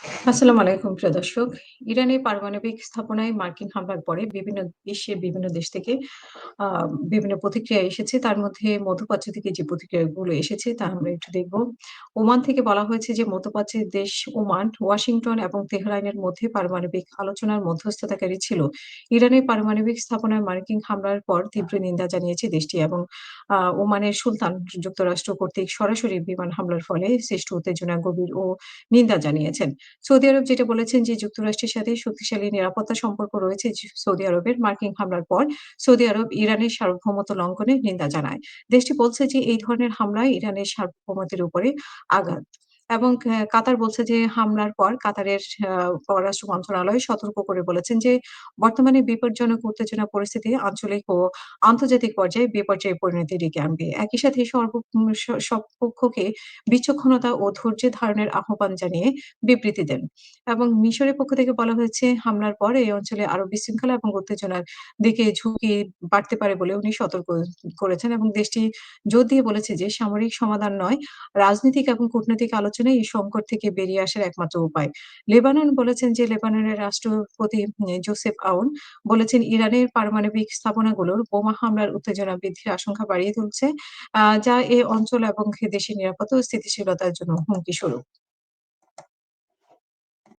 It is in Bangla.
আসসালামু আলাইকুম প্রিয় দর্শক। ইরানের পারমাণবিক স্থাপনায় মার্কিন হামলার পরে বিভিন্ন দেশ থেকে আ বিভিন্ন প্রতিক্রিয়া এসেছে। তার মধ্যে মধ্যপ্রাচ্য থেকে যে প্রতিক্রিয়াগুলো এসেছে তা আমরা একটু দেখব। ওমান থেকে বলা হয়েছে যে মধ্যপ্রাচ্যের দেশ ওমান, ওয়াশিংটন এবং তেহরানের মধ্যে পারমাণবিক আলোচনার মধ্যস্থতাকারী ছিল। ইরানের পারমাণবিক স্থাপনায় মার্কিন হামলার পর তীব্র নিন্দা জানিয়েছে দেশটি এবং ওমানের সুলতান যুক্তরাষ্ট্র কর্তৃক সরাসরি বিমান হামলার ফলে সৃষ্ট উত্তেজনা গভীর ও নিন্দা জানিয়েছেন। সৌদি আরব যেটা বলেছেন যে যুক্তরাষ্ট্রের সাথে শক্তিশালী নিরাপত্তা সম্পর্ক রয়েছে সৌদি আরবের মার্কিন হামলার পর সৌদি আরব ইরানের সার্বভৌমত্ব লঙ্ঘনের নিন্দা জানায়। দেশটি বলছে যে এই ধরনের হামলায় ইরানের সার্বভৌমত্বের উপরে আঘাত। এবং কাতার বলছে যে হামলার পর কাতারের পররাষ্ট্র মন্ত্রণালয় সতর্ক করে বলেছেন যে বর্তমানে বিপজ্জনক উত্তেজনা পরিস্থিতি আঞ্চলিক ও আন্তর্জাতিক পর্যায়ে বিপর্যয়ে পরিণতি ডেকে আনবে। একই সাথে সব পক্ষকে বিচক্ষণতা ও ধৈর্য ধারণের আহ্বান জানিয়ে বিবৃতি দেন। এবং মিশরের পক্ষ থেকে বলা হয়েছে হামলার পর এই অঞ্চলে আরো বিশৃঙ্খলা এবং উত্তেজনার দিকে ঝুঁকি বাড়তে পারে বলে উনি সতর্ক করেছেন এবং দেশটি জোর দিয়ে বলেছে যে সামরিক সমাধান নয়, রাজনৈতিক এবং কূটনৈতিক আলোচনাই এই সংকট থেকে বেরিয়ে আসার একমাত্র উপায়। লেবানন বলেছেন যে লেবাননের রাষ্ট্রপতি জোসেফ আউন বলেছেন ইরানের পারমাণবিক স্থাপনাগুলোর বোমা হামলার উত্তেজনা বৃদ্ধির আশঙ্কা বাড়িয়ে তুলছে, যা এ অঞ্চল এবং দেশের নিরাপত্তা ও স্থিতিশীলতার জন্য হুমকি স্বরূপ।